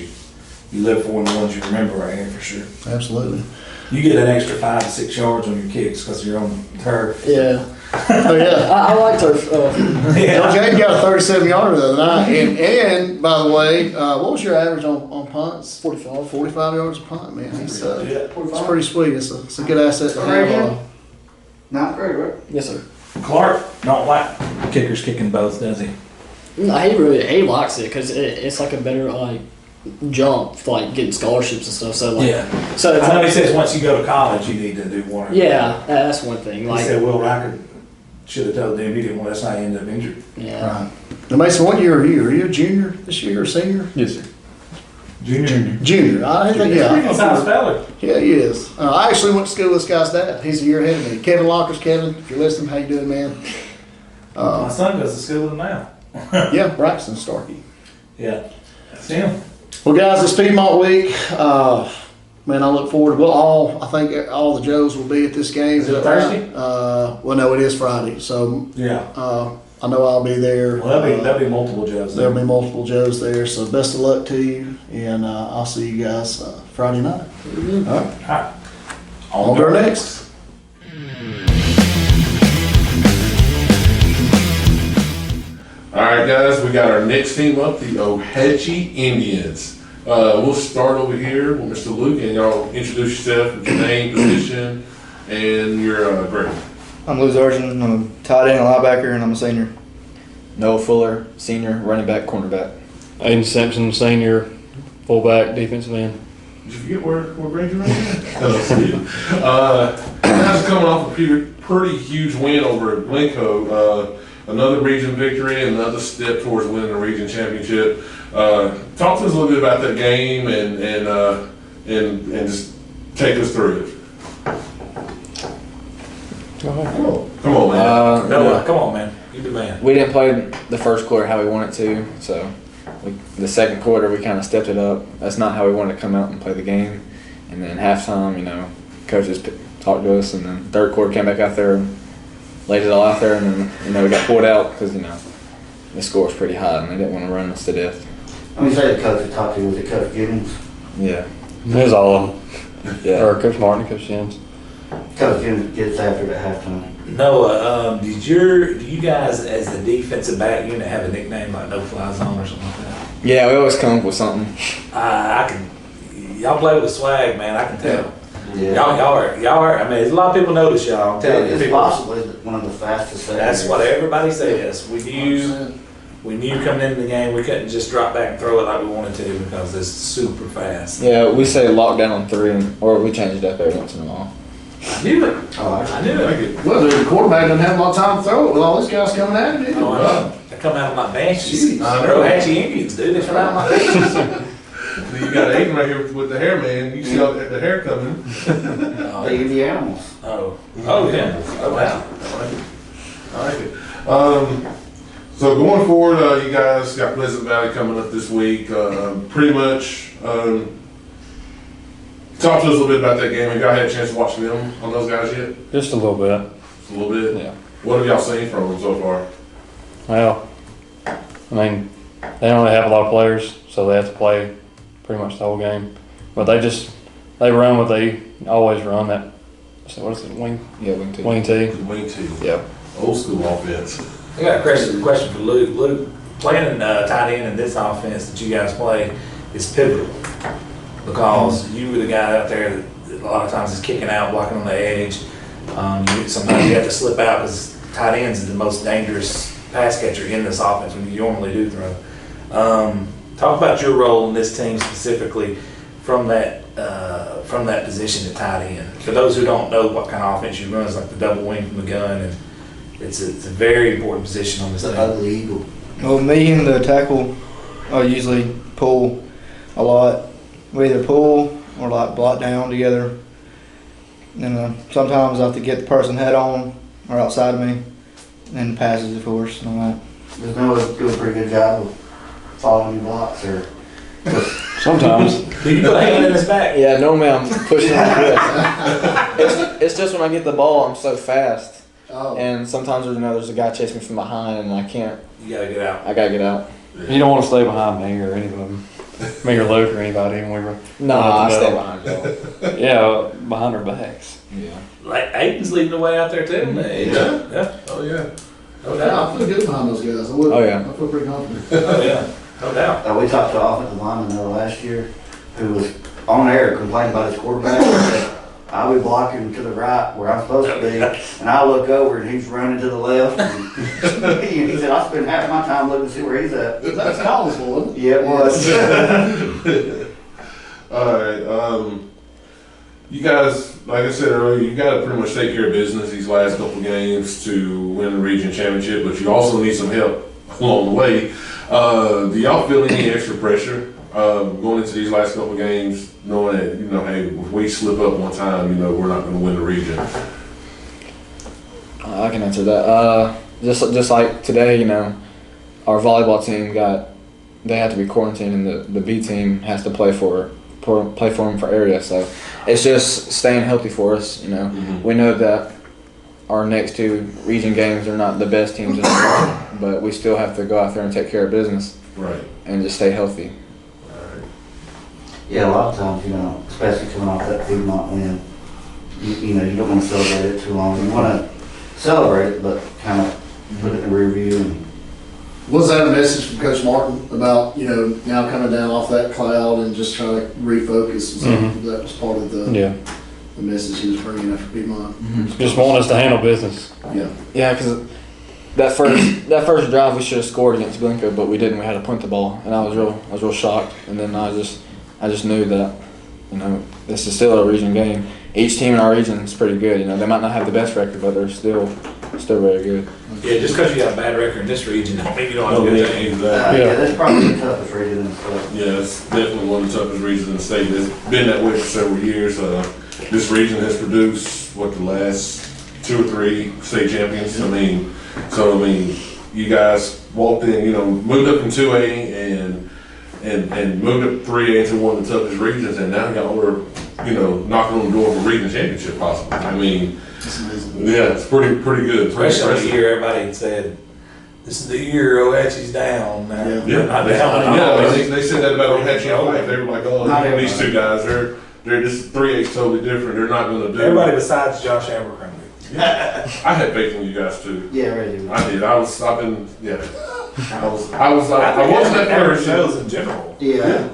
you live for and the ones you remember right here for sure. Absolutely. You get an extra 5 to 6 yards on your kicks because you're on turf. Yeah. Oh yeah. I like turf. Jaden got a 37-yarder the other night, and by the way, what was your average on punts? 45 yards a punt, man. It's pretty sweet. It's a good asset to have. Not great, right? Yes, sir. Clark don't like kickers kicking both, does he? No, he likes it because it's like a better jump for getting scholarships and stuff. So yeah. So I know he says once you go to college you need to do one. Yeah, that's one thing. He said Will Riker should have told them he didn't want. That's how he ended up injured. Yeah. Right. Now, Mason, what year are you? Are you a junior this year or senior? Yes, sir. Junior. I think He's a nice fella. Yeah, he is. I actually went to school with this guy's dad. He's a year ahead of me. Kevin Lockers. Kevin, if you're listening, how you doing, man? My son goes to school with him now. Yeah, Braxton Starkey. Yeah, that's him. Well, guys, it's Piedmont week. Man, I look forward to. I think all the Joes will be at this game. Is it Thursday? Well, no, it is Friday. So yeah. I know I'll be there. Well, there'll be multiple Joes. There'll be multiple Joes there. So best of luck to you, and I'll see you guys Friday night. Mm-hmm. All right. All right. On to our next. All right, guys, we got our next team up, the Ohatchee Indians. We'll start over here with Mr. Luke, and y'all introduce yourself with your name, position, and your grade. I'm Lou Zargin. I'm a tight end, a linebacker, and I'm a senior. Noah Fuller, senior, running back, cornerback. Aiden Simpson, senior, fullback, defensive end. Did you forget where grade you're at? Guys coming off a pretty huge win over at Glencoe. Another region victory, another step towards winning the region championship. Talk to us a little bit about that game and just take us through it. Go ahead. Come on, man. Come on, man. You the man. We didn't play the first quarter how we wanted to, so the second quarter we kind of stepped it up. That's not how we wanted to come out and play the game. And then halftime, coaches talked to us, and then third quarter came back out there and laid it all out there, and then we got pulled out because the score was pretty high and they didn't want to run us to death. I mean, say the coach that talked to you, was it Coach Gibbons? Yeah. It was all of them. Yeah. Or Coach Martin, Coach Sims. Coach Gibbons gets after it at halftime. Noah, do you guys as the defensive back unit have a nickname like No Fly Zone or something like that? Yeah, we always come up with something. Y'all play with swag, man. I can tell. Yeah. Y'all are. I mean, there's a lot of people notice y'all. I'm telling you, It's people- possibly one of the fastest. That's what everybody says. We knew coming into the game we couldn't just drop back and throw it like we wanted to because it's super fast. Yeah, we say lockdown on 3, or we change it up every once in a while. I knew it. I knew it. Well, the quarterback doesn't have a lot of time to throw it with all these guys coming at him, did he? Oh, I know. They come out of my benches. Jeez. They're Ohatchee Indians, dude. They come out of my benches. You got Aiden right here with the hair, man. You see all the hair coming. They eat the animals. Oh yeah. Oh wow. I like it. So going forward, you guys got Pleasant Valley coming up this week. Pretty much, talk to us a little bit about that game. Have y'all had a chance to watch them on those guys yet? Just a little bit. Just a little bit? Yeah. What have y'all seen from them so far? Well, I mean, they only have a lot of players, so they have to play pretty much the whole game. But they run what they always run. That, so what is it, wing? Yeah, wing T. Wing T. Wing T. Yeah. Old school offense. I got a question for Luke. Luke, playing tight end in this offense that you guys play is pivotal because you were the guy out there that a lot of times is kicking out, blocking on the edge. Sometimes you have to slip out because tight ends is the most dangerous pass catcher in this offense when you normally do throw. Talk about your role in this team specifically from that position at tight end. For those who don't know what kind of offense you run, it's like the double wing from the gun, and it's a very important position on this The team. ugly eagle. Well, me and the tackle usually pull a lot. We either pull or like block down together. And sometimes I have to get the person head on or outside of me, and passes, of course, and all that. Does Noah do a pretty good job of following your blocks, or? Sometimes. Do you put a hand in his back? Yeah, normally I'm pushing like this. It's just when I get the ball, I'm so fast. Oh. And sometimes there's a guy chasing me from behind, and I can't. You gotta get out. I gotta get out. You don't want to stay behind me or any of them. Me or Luke or anybody. And we were. Nah, I stay behind y'all. Yeah, behind our backs. Yeah. Like Aiden's leading the way out there too. Yeah. Oh yeah. No Yeah, I doubt. feel good behind those guys. Oh, yeah. I feel pretty confident. Oh yeah. No doubt. We talked to an offensive lineman there last year who was on air complaining about his quarterback. He said, I'll be blocking to the right where I'm supposed to be, and I look over and he's running to the left. And he said, I spend half my time looking to see where he's at. That's Collinsville, wasn't it? Yeah, it was. All right. You guys, like I said earlier, you got to pretty much take care of business these last couple games to win the region championship, but you also need some help along the way. Do y'all feel any extra pressure going into these last couple games, knowing that, hey, if we slip up one time, we're not going to win the region? I can answer that. Just like today, our volleyball team they have to be quarantined, and the B team has to play for them for area. So it's just staying healthy for us. We know that our next 2 region games are not the best teams in the world, but we still have to go out there and take care of business. Right. And just stay healthy. Yeah, a lot of times, especially coming off that Piedmont win, you don't want to celebrate it too long. You want to celebrate it, but kind of put it in the rear view. And Was that a message from Coach Martin about, now coming down off that cloud and just trying to refocus? That was part of the message he was bringing after Piedmont. Just want us to handle business. Yeah. Yeah, because that first drive we should have scored against Glencoe, but we didn't. We had to punt the ball, and I was real shocked. And then I just knew that, this is still a region game. Each team in our region is pretty good. They might not have the best record, but they're still very good. Yeah, just because you got a bad record in this region, don't mean you don't have a good team. yeah, that's probably the toughest region in the state. Yeah, it's definitely one of the toughest regions in the state. It's been that way for several years. This region has produced, the last 2 or 3 state champions. You guys walked in, moved up from 2A and moved up 3A into one of the toughest regions, and now y'all are, knocking on the door for region championship possibly. I mean, It's amazing. yeah, it's pretty good. Pretty Especially the impressive. year everybody had said, this is the year Ohatchee's down. Now, Yeah. they're not down. They said that about Ohatchee. They were like, oh, Not these two guys, they're just 3/8 totally different. They're not going to do. Everybody besides Josh Abercrombie. I had faith in you guys too. Yeah, really. I did. I wasn't at first. Shows in general. Yeah,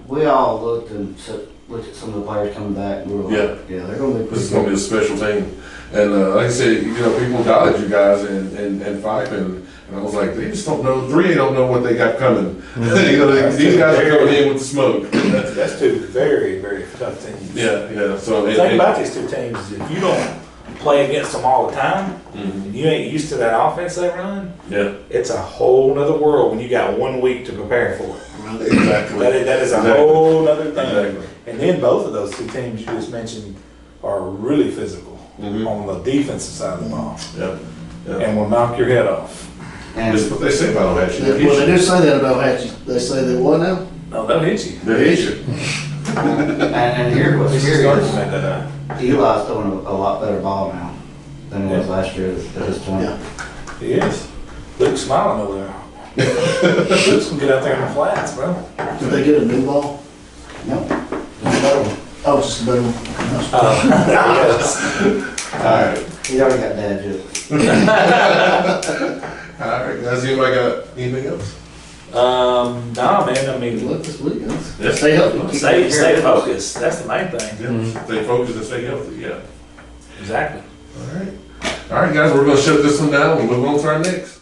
we all looked at some of the players coming back, and we were like, Yeah. they're going to be This is pretty going to be a special team. And like I said, people doubted you guys and Fyffe, and I was like, they just don't know. 3A don't know what they got coming. These guys are coming in with the smoke. That's two very, very tough teams. Yeah. So The thing about these two teams is if you don't play against them all the time, and you ain't used to that offense they run, it's a whole nother world when you got 1 week to prepare for it. Exactly. That is a whole other thing. Exactly. And then both of those two teams you just mentioned are really physical on the defensive side of the ball. And will knock your head off. And That's what they say about Ohatchee. Well, they do say that about Hatchie. They say that what now? No, they'll hit you. They hit you. and here what's Started serious, to make that up. Eli's throwing a lot better ball now than he was last year at this point. Yeah. He is. Luke's smiling over there. Luke's gonna get out there in the flats, bro. Did they get a new ball? No. Oh, it's just a better one. Yes. All right. He already got dad jokes. All right, guys. Anybody got anything else? Nah, man. I mean, Look this week. Yeah. Stay healthy. stay focused. That's the main thing. Stay focused and stay healthy. Yeah. Exactly. All right, guys. We're going to shut this one down and move on to our next.